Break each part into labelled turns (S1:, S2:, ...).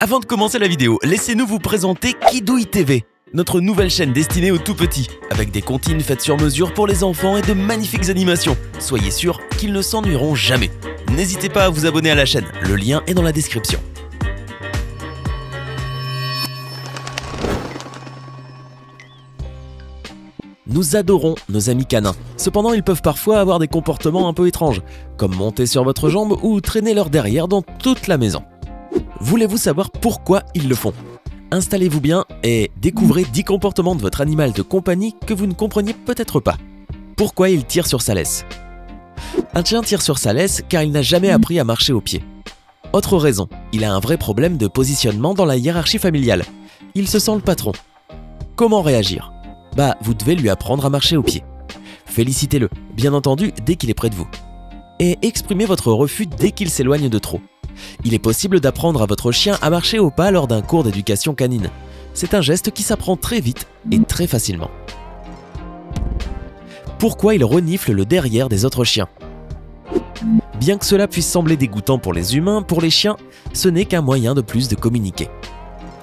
S1: Avant de commencer la vidéo, laissez-nous vous présenter Kidouille TV, notre nouvelle chaîne destinée aux tout petits, avec des comptines faites sur mesure pour les enfants et de magnifiques animations. Soyez sûrs qu'ils ne s'ennuieront jamais. N'hésitez pas à vous abonner à la chaîne, le lien est dans la description. Nous adorons nos amis canins. Cependant, ils peuvent parfois avoir des comportements un peu étranges, comme monter sur votre jambe ou traîner leur derrière dans toute la maison. Voulez-vous savoir pourquoi ils le font? Installez-vous bien et découvrez 10 comportements de votre animal de compagnie que vous ne compreniez peut-être pas. Pourquoi il tire sur sa laisse? Un chien tire sur sa laisse car il n'a jamais appris à marcher au pied. Autre raison, il a un vrai problème de positionnement dans la hiérarchie familiale. Il se sent le patron. Comment réagir? Vous devez lui apprendre à marcher au pied. Félicitez-le, bien entendu, dès qu'il est près de vous. Et exprimez votre refus dès qu'il s'éloigne de trop. Il est possible d'apprendre à votre chien à marcher au pas lors d'un cours d'éducation canine. C'est un geste qui s'apprend très vite et très facilement. Pourquoi il renifle le derrière des autres chiens? Bien que cela puisse sembler dégoûtant pour les humains, pour les chiens, ce n'est qu'un moyen de plus de communiquer.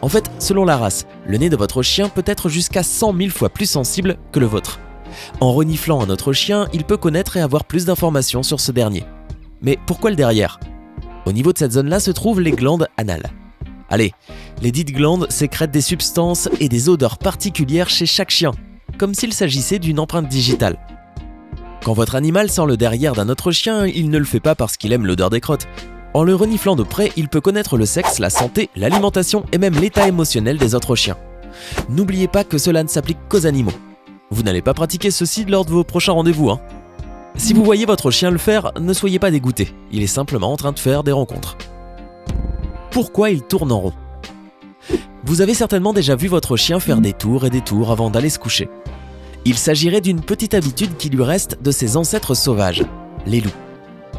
S1: En fait, selon la race, le nez de votre chien peut être jusqu'à 100 000 fois plus sensible que le vôtre. En reniflant un autre chien, il peut connaître et avoir plus d'informations sur ce dernier. Mais pourquoi le derrière? Au niveau de cette zone-là se trouvent les glandes anales. Allez, les dites glandes sécrètent des substances et des odeurs particulières chez chaque chien, comme s'il s'agissait d'une empreinte digitale. Quand votre animal sent le derrière d'un autre chien, il ne le fait pas parce qu'il aime l'odeur des crottes. En le reniflant de près, il peut connaître le sexe, la santé, l'alimentation et même l'état émotionnel des autres chiens. N'oubliez pas que cela ne s'applique qu'aux animaux. Vous n'allez pas pratiquer ceci lors de vos prochains rendez-vous, hein. Si vous voyez votre chien le faire, ne soyez pas dégoûté, il est simplement en train de faire des rencontres. Pourquoi il tourne en rond? Vous avez certainement déjà vu votre chien faire des tours et des tours avant d'aller se coucher. Il s'agirait d'une petite habitude qui lui reste de ses ancêtres sauvages, les loups.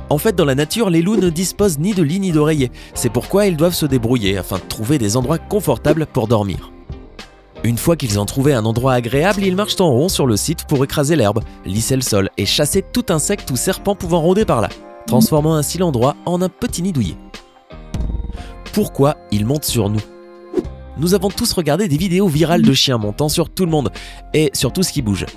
S1: En fait, dans la nature, les loups ne disposent ni de lit ni d'oreiller, c'est pourquoi ils doivent se débrouiller afin de trouver des endroits confortables pour dormir. Une fois qu'ils ont trouvé un endroit agréable, ils marchent en rond sur le site pour écraser l'herbe, lisser le sol et chasser tout insecte ou serpent pouvant rôder par là, transformant ainsi l'endroit en un petit nid douillet. Pourquoi ils montent sur nous? Nous avons tous regardé des vidéos virales de chiens montant sur tout le monde et sur tout ce qui bouge.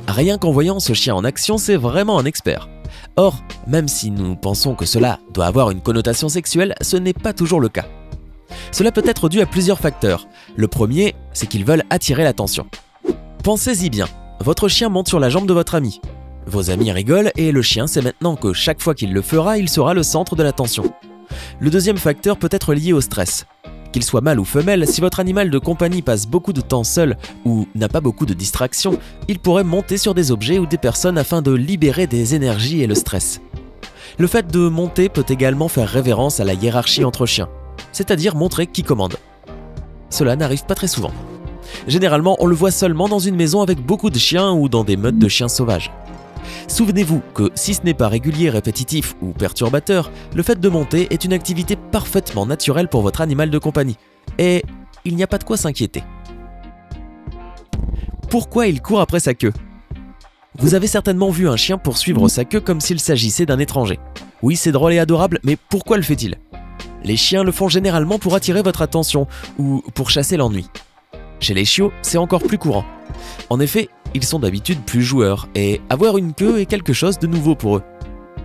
S1: Rien qu'en voyant ce chien en action, c'est vraiment un expert. Or, même si nous pensons que cela doit avoir une connotation sexuelle, ce n'est pas toujours le cas. Cela peut être dû à plusieurs facteurs. Le premier, c'est qu'ils veulent attirer l'attention. Pensez-y bien, votre chien monte sur la jambe de votre ami. Vos amis rigolent et le chien sait maintenant que chaque fois qu'il le fera, il sera le centre de l'attention. Le deuxième facteur peut être lié au stress. Qu'il soit mâle ou femelle, si votre animal de compagnie passe beaucoup de temps seul ou n'a pas beaucoup de distractions, il pourrait monter sur des objets ou des personnes afin de libérer des énergies et le stress. Le fait de monter peut également faire révérence à la hiérarchie entre chiens, c'est-à-dire montrer qui commande. Cela n'arrive pas très souvent. Généralement, on le voit seulement dans une maison avec beaucoup de chiens ou dans des meutes de chiens sauvages. Souvenez-vous que si ce n'est pas régulier, répétitif ou perturbateur, le fait de monter est une activité parfaitement naturelle pour votre animal de compagnie. Et il n'y a pas de quoi s'inquiéter. Pourquoi il court après sa queue? Vous avez certainement vu un chien poursuivre sa queue comme s'il s'agissait d'un étranger. Oui, c'est drôle et adorable, mais pourquoi le fait-il? Les chiens le font généralement pour attirer votre attention ou pour chasser l'ennui. Chez les chiots, c'est encore plus courant. En effet, ils sont d'habitude plus joueurs et avoir une queue est quelque chose de nouveau pour eux.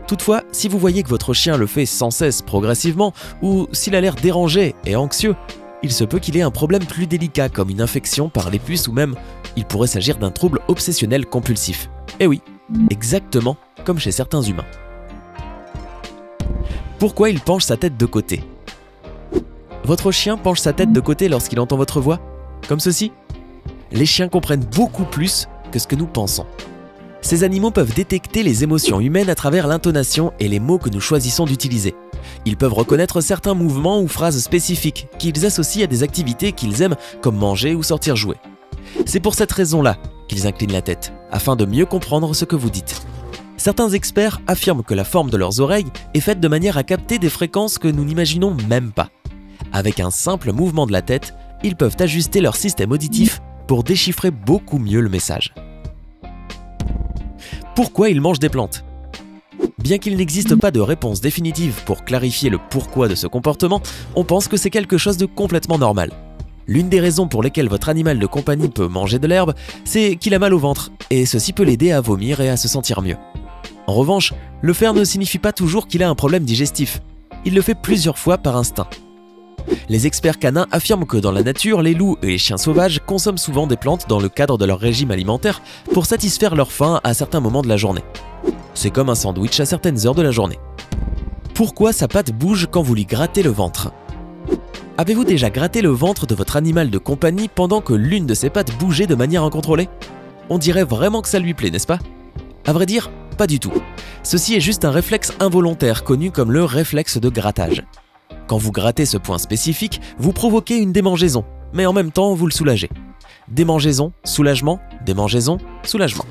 S1: Toutefois, si vous voyez que votre chien le fait sans cesse progressivement ou s'il a l'air dérangé et anxieux, il se peut qu'il ait un problème plus délicat comme une infection par les puces ou même il pourrait s'agir d'un trouble obsessionnel compulsif. Eh oui, exactement comme chez certains humains. Pourquoi il penche sa tête de côté? Votre chien penche sa tête de côté lorsqu'il entend votre voix? Comme ceci? Les chiens comprennent beaucoup plus que ce que nous pensons. Ces animaux peuvent détecter les émotions humaines à travers l'intonation et les mots que nous choisissons d'utiliser. Ils peuvent reconnaître certains mouvements ou phrases spécifiques qu'ils associent à des activités qu'ils aiment comme manger ou sortir jouer. C'est pour cette raison-là qu'ils inclinent la tête, afin de mieux comprendre ce que vous dites. Certains experts affirment que la forme de leurs oreilles est faite de manière à capter des fréquences que nous n'imaginons même pas. Avec un simple mouvement de la tête, ils peuvent ajuster leur système auditif pour déchiffrer beaucoup mieux le message. Pourquoi ils mangent des plantes? Bien qu'il n'existe pas de réponse définitive pour clarifier le pourquoi de ce comportement, on pense que c'est quelque chose de complètement normal. L'une des raisons pour lesquelles votre animal de compagnie peut manger de l'herbe, c'est qu'il a mal au ventre, et ceci peut l'aider à vomir et à se sentir mieux. En revanche, le faire ne signifie pas toujours qu'il a un problème digestif. Il le fait plusieurs fois par instinct. Les experts canins affirment que dans la nature, les loups et les chiens sauvages consomment souvent des plantes dans le cadre de leur régime alimentaire pour satisfaire leur faim à certains moments de la journée. C'est comme un sandwich à certaines heures de la journée. Pourquoi sa patte bouge quand vous lui grattez le ventre? Avez-vous déjà gratté le ventre de votre animal de compagnie pendant que l'une de ses pattes bougeait de manière incontrôlée? On dirait vraiment que ça lui plaît, n'est-ce pas? À vrai dire, pas du tout. Ceci est juste un réflexe involontaire connu comme le réflexe de grattage. Quand vous grattez ce point spécifique, vous provoquez une démangeaison, mais en même temps vous le soulagez. Démangeaison, soulagement, démangeaison, soulagement.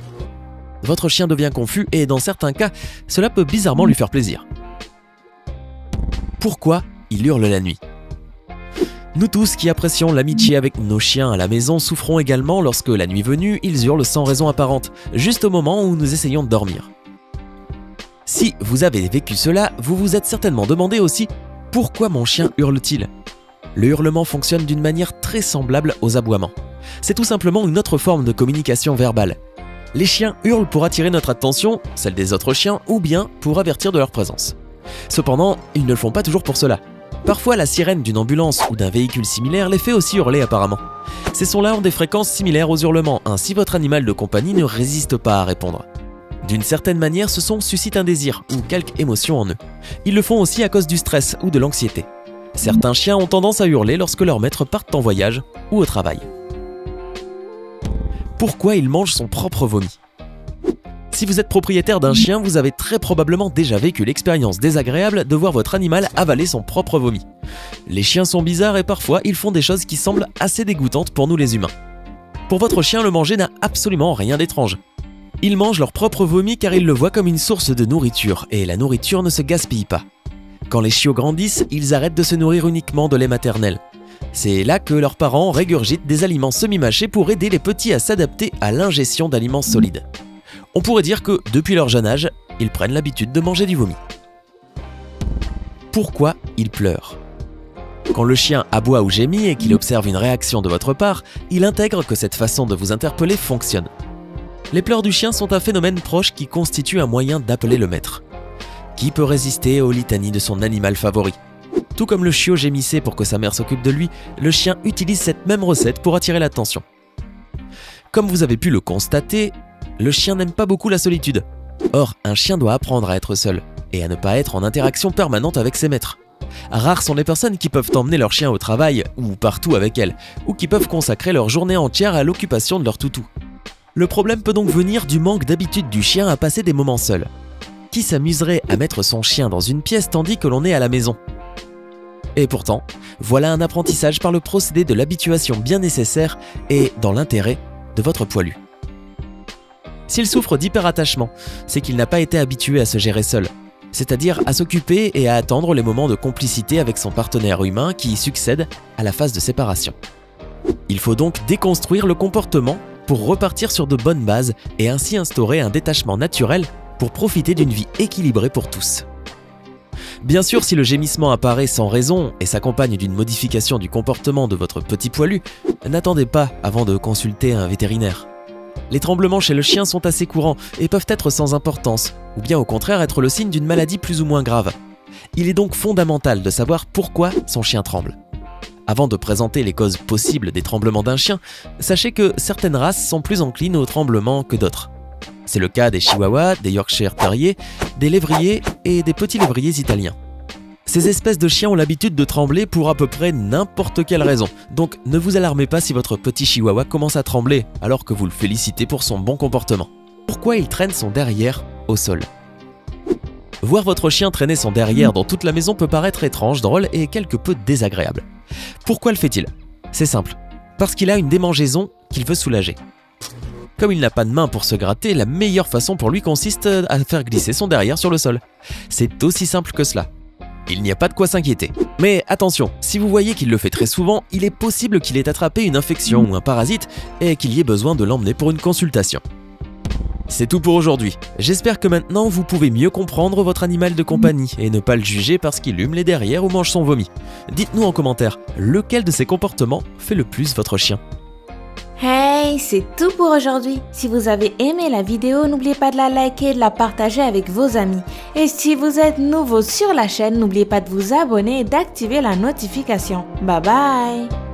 S1: Votre chien devient confus et dans certains cas, cela peut bizarrement lui faire plaisir. Pourquoi il hurle la nuit? Nous tous qui apprécions l'amitié avec nos chiens à la maison souffrons également lorsque, la nuit venue, ils hurlent sans raison apparente, juste au moment où nous essayons de dormir. Si vous avez vécu cela, vous vous êtes certainement demandé aussi « Pourquoi mon chien hurle-t-il » Le hurlement fonctionne d'une manière très semblable aux aboiements. C'est tout simplement une autre forme de communication verbale. Les chiens hurlent pour attirer notre attention, celle des autres chiens, ou bien pour avertir de leur présence. Cependant, ils ne le font pas toujours pour cela. Parfois, la sirène d'une ambulance ou d'un véhicule similaire les fait aussi hurler apparemment. Ces sons-là ont des fréquences similaires aux hurlements, ainsi votre animal de compagnie ne résiste pas à répondre. D'une certaine manière, ce son suscite un désir ou quelque émotion en eux. Ils le font aussi à cause du stress ou de l'anxiété. Certains chiens ont tendance à hurler lorsque leurs maîtres partent en voyage ou au travail. Pourquoi il mange son propre vomi? Si vous êtes propriétaire d'un chien, vous avez très probablement déjà vécu l'expérience désagréable de voir votre animal avaler son propre vomi. Les chiens sont bizarres et parfois ils font des choses qui semblent assez dégoûtantes pour nous les humains. Pour votre chien, le manger n'a absolument rien d'étrange. Ils mangent leur propre vomi car ils le voient comme une source de nourriture et la nourriture ne se gaspille pas. Quand les chiots grandissent, ils arrêtent de se nourrir uniquement de lait maternel. C'est là que leurs parents régurgitent des aliments semi-mâchés pour aider les petits à s'adapter à l'ingestion d'aliments solides. On pourrait dire que, depuis leur jeune âge, ils prennent l'habitude de manger du vomi. Pourquoi ils pleurent? Quand le chien aboie ou gémit et qu'il observe une réaction de votre part, il intègre que cette façon de vous interpeller fonctionne. Les pleurs du chien sont un phénomène proche qui constitue un moyen d'appeler le maître. Qui peut résister aux litanies de son animal favori? Tout comme le chiot gémissait pour que sa mère s'occupe de lui, le chien utilise cette même recette pour attirer l'attention. Comme vous avez pu le constater, le chien n'aime pas beaucoup la solitude. Or, un chien doit apprendre à être seul et à ne pas être en interaction permanente avec ses maîtres. Rares sont les personnes qui peuvent emmener leur chien au travail ou partout avec elles, ou qui peuvent consacrer leur journée entière à l'occupation de leur toutou. Le problème peut donc venir du manque d'habitude du chien à passer des moments seuls. Qui s'amuserait à mettre son chien dans une pièce tandis que l'on est à la maison? Et pourtant, voilà un apprentissage par le procédé de l'habituation bien nécessaire et dans l'intérêt de votre poilu. S'il souffre d'hyperattachement, c'est qu'il n'a pas été habitué à se gérer seul, c'est-à-dire à s'occuper et à attendre les moments de complicité avec son partenaire humain qui succèdent à la phase de séparation. Il faut donc déconstruire le comportement pour repartir sur de bonnes bases et ainsi instaurer un détachement naturel pour profiter d'une vie équilibrée pour tous. Bien sûr, si le gémissement apparaît sans raison et s'accompagne d'une modification du comportement de votre petit poilu, n'attendez pas avant de consulter un vétérinaire. Les tremblements chez le chien sont assez courants et peuvent être sans importance, ou bien au contraire être le signe d'une maladie plus ou moins grave. Il est donc fondamental de savoir pourquoi son chien tremble. Avant de présenter les causes possibles des tremblements d'un chien, sachez que certaines races sont plus enclines aux tremblements que d'autres. C'est le cas des chihuahuas, des Yorkshire Terriers, des lévriers et des petits lévriers italiens. Ces espèces de chiens ont l'habitude de trembler pour à peu près n'importe quelle raison, donc ne vous alarmez pas si votre petit chihuahua commence à trembler alors que vous le félicitez pour son bon comportement. Pourquoi il traîne son derrière au sol? Voir votre chien traîner son derrière dans toute la maison peut paraître étrange, drôle et quelque peu désagréable. Pourquoi le fait-il? C'est simple, parce qu'il a une démangeaison qu'il veut soulager. Comme il n'a pas de main pour se gratter, la meilleure façon pour lui consiste à faire glisser son derrière sur le sol. C'est aussi simple que cela. Il n'y a pas de quoi s'inquiéter. Mais attention, si vous voyez qu'il le fait très souvent, il est possible qu'il ait attrapé une infection ou un parasite et qu'il y ait besoin de l'emmener pour une consultation. c'est tout pour aujourd'hui. J'espère que maintenant vous pouvez mieux comprendre votre animal de compagnie et ne pas le juger parce qu'il hume les derrières ou mange son vomi. Dites-nous en commentaire, lequel de ces comportements fait le plus votre chien?
S2: Hey, c'est tout pour aujourd'hui. Si vous avez aimé la vidéo, n'oubliez pas de la liker et de la partager avec vos amis. Et si vous êtes nouveau sur la chaîne, n'oubliez pas de vous abonner et d'activer la notification. Bye bye!